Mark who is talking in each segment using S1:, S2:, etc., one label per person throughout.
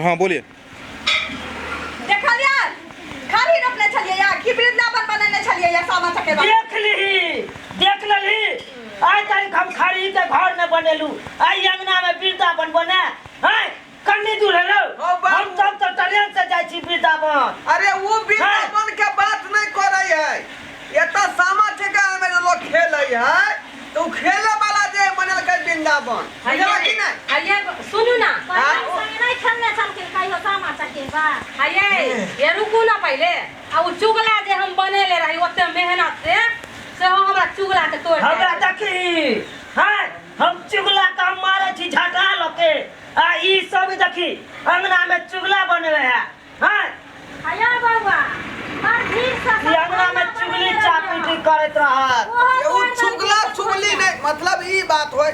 S1: हाँ बोलिए।
S2: देखलिए खाली रोपने छलिए या कि वृंदावन बनने छलिए या सामा चकेबा
S3: देख लही आइ तारीख हम खाली के घर में बनेलू आई अंगना में वृंदावन बने हैं कन्नी दूर है हम सब तो ट्रेन से जाई छी वृंदावन।
S4: अरे वो वृंदावन के बात नहीं करे है एता सामा चकेबा में लोग खेले है तो खेले वाला जे बनल के वृंदावन बुझला कि नहीं
S2: आइए सुनू ना
S5: नहीं खेलने चल के कहियो सामा चकेबा
S2: आइए ये रुकू ना पहले आ वो चुगला जे हम बनेले रही ओते मेहनत से हो हमरा चुगला के तोड़
S3: हमरा देखी हैं हम चुगला का मारे छी झटा लके आ ई सब देखी अंगना में चुगला बनवे है हैं
S5: आया बाबा मार ठीक से
S3: ई अंगना में चुगली चापीटी करत रहत
S4: वो चुगला चुगली नहीं मतलब ई बात होय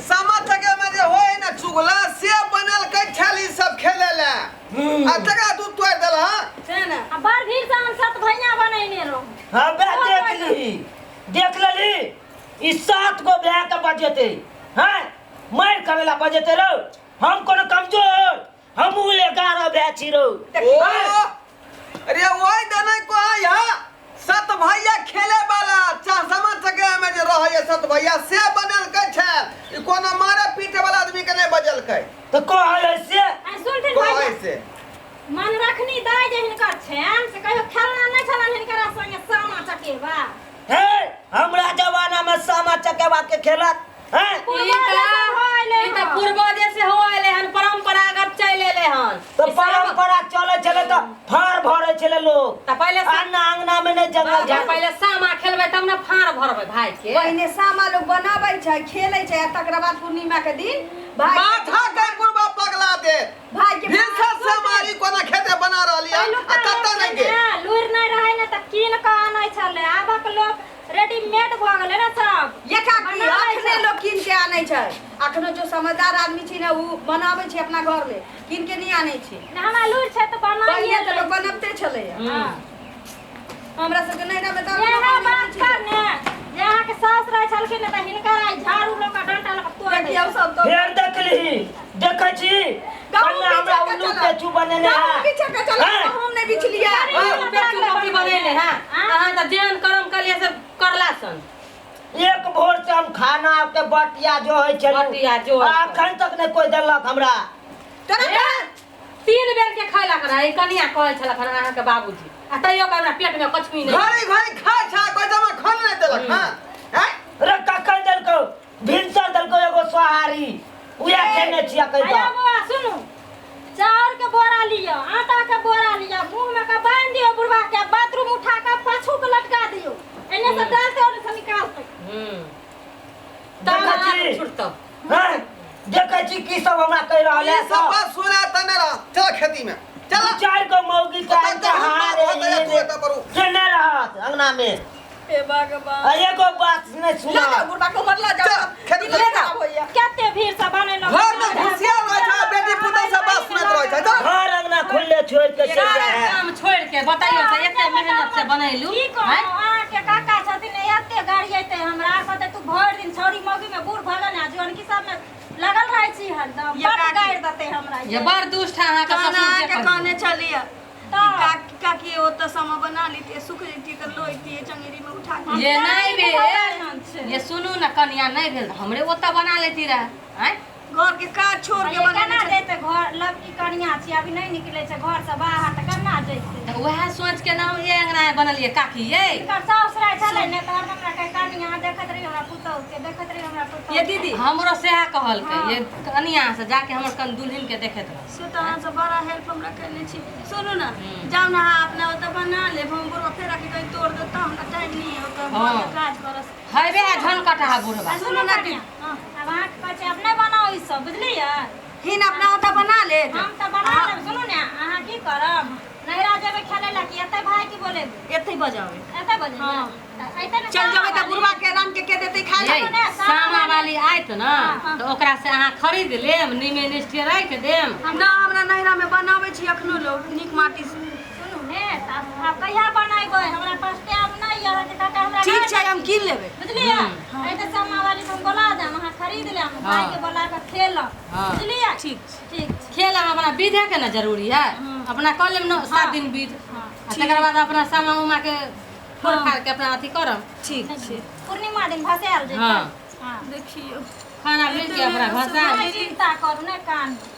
S4: सामा चकेबा में जे होय ना चुगला से बनल के छली सब खेले ले आ तका तू तोड़ देल हां
S2: से ना
S5: बार भीड़ से हम सत भैया बनैने रहो
S3: हां बे देख लली ई 7 गो ब्याह के बजेते हैं मार करेला बजेते रो हम कोनो कमजोर हम 11 ब्याह छी रो
S4: अरे ओय दने को आया सत भैया खेले वाला सामा चकेबा में जे रहय सत भैया से बनल के छै ई कोनो मारे पीटे वाला आदमी के नहीं बजल के
S3: तो को है से
S5: आई सुनथिन
S4: को
S5: भैया
S4: से
S5: मन रखनी दाय जे हिनकर छन से कहियो खेलना नहीं छलन हिनकर संगे सामा चकेबा
S3: हे हमरा जमाना में सामा चकेबा के खेलत हैं
S2: ई त पूर्वजे से हो आइले हन परंपरागत चले ले हन
S3: तो परंपरा चले चले तो फार भरे चले लोग
S2: त पहले
S3: अन्ना अंगना में नहीं जंगल जा
S2: पहले सामा खेलबे तब ना फाड़ भरबे भाई के
S6: पहले सामा लोग बनाबै छै खेलै छै आ तकर बाद पूर्णिमा के दिन भाई
S4: माथा के पूर्वा पगला दे
S6: भाई के
S4: फिर से समारी कोना खेते बना रहलिया आ तत्ता नहीं के
S5: लूर नहीं रहे न त कीन के आनै छले आबक लोग रेडीमेड भ गेले न सब
S6: एका की अखने लोग कीन के आनै छै अखनो जो समझदार आदमी छै न उ बनाबै छै अपना घर में कीन के नहीं आनै छै
S5: हमरा लूर छै त बनाइए
S6: पहले तो लोग बनबते छले
S5: हां
S6: हमरा सब के नहीं ना बताओ
S5: यह बात करने जहाँ के सास रहे छलखिन त हिनकर आई झाड़ू लोग का डंटा लोग तोड़ दे
S6: देखियो सब तो
S3: फेर देखली देखै छी कन्ना हमरा उल्लू के चू बनेने है
S6: पीछे के चलो हम नहीं बिछलिया
S2: बेचू कपड़ी बनेले हैं अहां त जेन करम कलिए से करला सन
S3: एक भोर से हम खाना के बटिया जो है चलो
S2: बटिया जो
S3: अखन तक नहीं कोई देलक हमरा
S2: तीन बेर के खैला कर ई कनिया कहै छला खन अहाँ के बाबूजी आ तइयो के हमरा पेट में कछमी नहीं
S4: घड़ी घड़ी खा छा कोई जमा खन नहीं देलक हां हैं
S3: रे कखन देलको भिनसर देलको एगो सोहारी उया खेने छिया कहि
S5: आया बाबा सुनु चाउर के बोरा लियो आटा के बोरा लियो मुंह में का बांध दियो बुढ़वा के बाथरूम उठा के पाछू के लटका दियो एने से डालते और से निकालते
S2: तब
S3: देखै छी
S2: छुटतो
S3: हैं देखै छी की सब हमरा कहि रहल है
S4: सब बात सुना तने रह चल खेती में चल
S3: चार को मौगी का हारे ये नहीं रहत अंगना में
S6: ए भगवान
S3: एगो बात नहीं सुना
S6: बुढ़वा को मरला जाओ
S4: खेती
S6: ले जा भैया
S5: केते भीड़ से बने लोग
S4: घर में घुसिया रह छ बेटी पुता सब बात सुनत रह छ चल
S3: घर अंगना खुले छोड़ के चल
S2: सारा
S3: जाए
S2: काम छोड़ के बताइयो से एते मेहनत से बनैलू
S5: की कहू आ के काका छथिन एते गाड़ी आते हमरा कहते तू भर दिन छौरी मौगी में बूढ़ भगन आ जोन की सब में लगल रहे छी हरदम बड़ गाड़ देते हमरा
S2: ये बड़ दुष्ट है अहाँ का
S6: खाना
S2: ससुर
S6: के
S2: के
S6: कहने चलिए काकी ओ तो समा बना लेती सुख लेती कर लोती चंगेरी में उठा के
S2: ये नहीं भेल ये सुनू ना कन्या नहीं भेल हमरे ओता बना लेती रहा हैं
S6: घर के काज छोड़ के
S5: केना
S6: बना
S5: देते घर लवकी कनिया छी अभी नहीं निकले छै घर से बाहर त केना जैते
S2: तो वह सोच के नाम ये अंगना बनलिए काकी ये
S5: कर सास रहे छले ने त हमरा के कनिया देखत रही हमरा पुतौ के देखत रही हमरा पुतौ
S6: ये दीदी
S2: हमरो से कहल के ये कनिया से जाके हमर कन दुल्हन के देखत रह
S6: से तो से बड़ा हेल्प हमरा करने छी सुनू ना जाओ ना अपना ओ तो बना ले हम बुढ़वा फेरा के कहीं तोड़ देता हमरा टाइम नहीं है तो घर के काज करस
S2: हइबे झन कटा बुढ़वा
S5: सुनो ना अब अहाँ कहै अपने बनाओ ई सब बुझलिए
S6: हिन अपना ओता बना ले
S5: हम त बना लेब सुनू ने अहाँ की करब नहिरा जेबे खेले ला कि एते भाई की बोले
S6: एते बजावे
S5: एते बजे
S6: हां
S5: ऐते ना
S6: चल जावे त बुढ़वा के राम के देते खा
S2: ये सामा वाली आइत ना तो ओकरा से अहाँ खरीद लेम निमे निष्ठे राख देम
S6: ना हमरा नहिरा में बनावे छी अखनो लोग नीक माटी से
S5: सुनू ने अब कहिया बनाइबे हमरा पास टाइम नहीं यहाँ के काका हमरा
S6: ठीक छै हम कीन लेबै
S5: बुझलिए ए त सामा वाली को बोला दे वहां खरीद ले हम भाई के बोला के खेल बुझलिए
S6: ठीक
S5: ठीक
S2: खेल में अपना विधे के ना जरूरी है अपना कर लेम न 7 दिन विध तकर बाद अपना सामा उमा के फोड़ फाड़ के अपना अथी करम
S6: ठीक छै
S5: पूर्णिमा दिन भसाल जे
S2: हाँ
S5: हां
S6: देखियो
S2: खाना मिल के अपना घसा
S5: चिंता करू ने कान